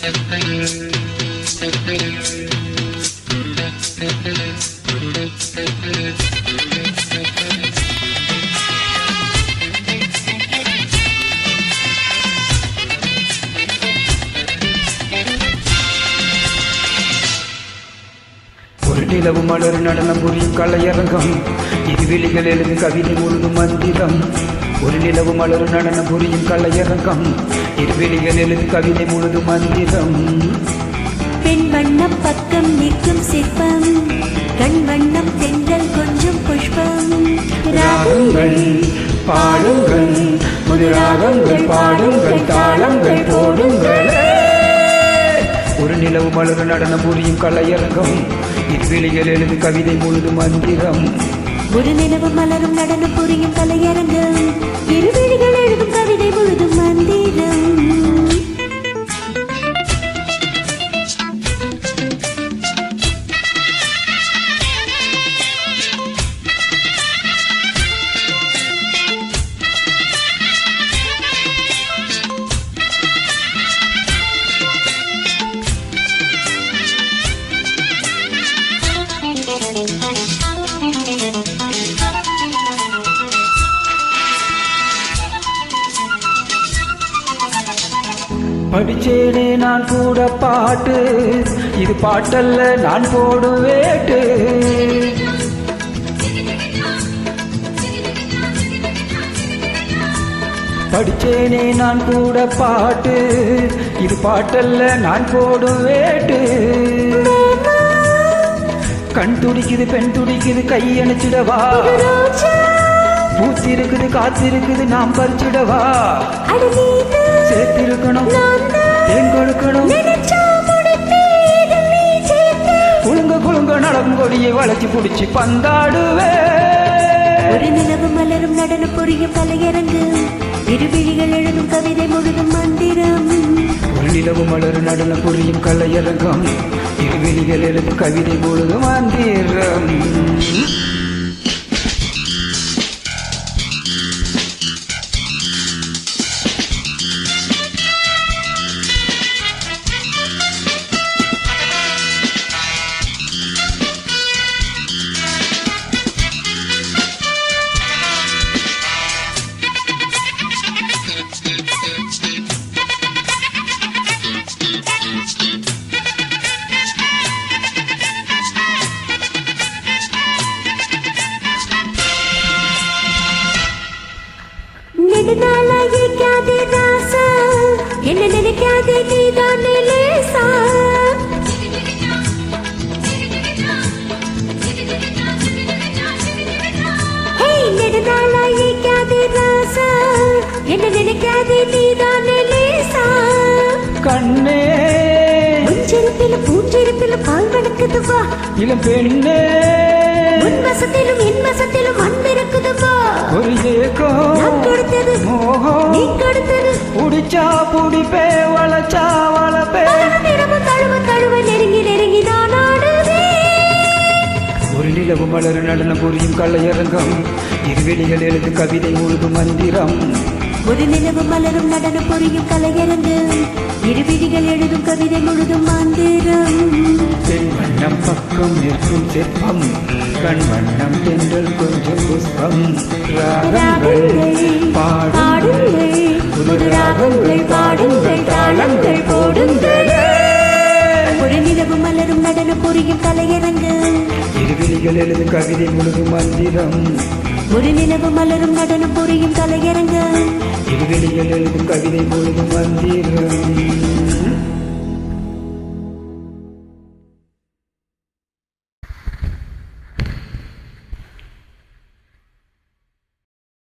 ஒரு நிலவு மலர் நடனம் புரியும் கலையரங்கம், இருவிழிகள் எழுது கவிதை முழுதும் மந்திரம். ஒரு நிலவு மலர் நடனம் புரியும் கலையரங்கம், இருவிழிகள் எழுது கவிதை முழுதும் மந்திரம். பெண் வண்ணம் பக்கம் நிற்கும் சிற்பம், கண் வண்ணம் தென்றல் கொஞ்சம் புஷ்பம். ராகங்கள் பாடுங்கள், முதராகங்கள் பாடுங்கள், தாளங்கள் போடுங்கள். ஒரு நிலவு மலர் நடனம் புரியும் கலையரங்கம், இருவிழிகள் எழுது கவிதை முழுதும் மந்திரம். ஒரு நிலவு மலரும் நடனம் புரியும் கலையரங்கம், இருவிழிகள் எழுதும் கவிதை முழுதும் மந்திரம். படிச்சேனே நான் கூட பாட்டு, இது பாட்டல்ல நான் போடும் வேட்டு. படிச்சேனே நான் கூட பாட்டு, இது பாட்டல்ல நான் போடும் வேட்டு. கண் துடிக்குது பெண் துடிக்குது கையணைச்சிடவா, பூத்திருக்குது காத்திருக்குது நாம் பறிச்சிடவா. சேர்த்திருக்கணும் தேன் கொடுக்கணும், குழுங்க குழுங்க நடக்கும் கொடியை வளைச்சி பிடிச்சி பந்தாடுவே. ஒரு நிலவு மலரும் நடனம் புரியும் கலையரங்கு, இருவிழிகள் எழுதும் கவிதை முழுதும் மந்திரம். ஒரு நிலவு மலர் நடனம் புரியும் கலையரங்கம், இருவிழிகள் எழுதும் கவிதை முழுதும் மந்திரம். நெடுநாளாகிக்காதே ராசா, என்ன நினைக்காதே நீதானே லேசா. நெடுநாளாகிக்காதே ராசா, என்ன நினைக்காதே நீதானே லேசா. கண்ணே முன்சிரிப்பிலும் பூஞ்சிரிப்பிலும் பால் வணக்குது வா, இளம் பெண்ணே உன் வசத்திலும் என் வசத்திலும் அன்பிருக்குது வா. ஒரு ஏக்கம் நான் கொடுத்தது மோகம், நீ கொடுத்தது புடிச்சா புடிப்பே வளச்சா வளப்பே. தழுவ தழுவ நெருங்கி நெருங்கி நான் ஆடுவேன். ஒரு நிலவு மலர் நடனம் புரியும் கலையரங்கம், இருவிழிகள் எழுது கவிதை முழுதும் மந்திரம். ஒரு நிலவு மலரும் நடனம் புரியும் கலையரங்கு, இருவிழிகள் எழுதும் கவிதை முழுதும் மந்திரம். பெண் வண்ணம் பக்கம் நிற்கும் சிற்பம், கண் வண்ணம் தென்றல் கொஞ்சம் புஷ்பம். ராகங்கள் பாடுங்கள், புது ராகங்கள் பாடுங்கள், தாளங்கள் போடுங்கள். ஒரு நிலவு மலரும் நடனம் புரியும் கலையரங்கு, இருவிழிகள் எழுது கவிதை முழுதும் மந்திரம். ஒரு நிலவு மலரும் நடனம் புரியும் கலையரங்கு, இருவிழிகள் எழுது கவிதை முழுதும் மந்திரம்.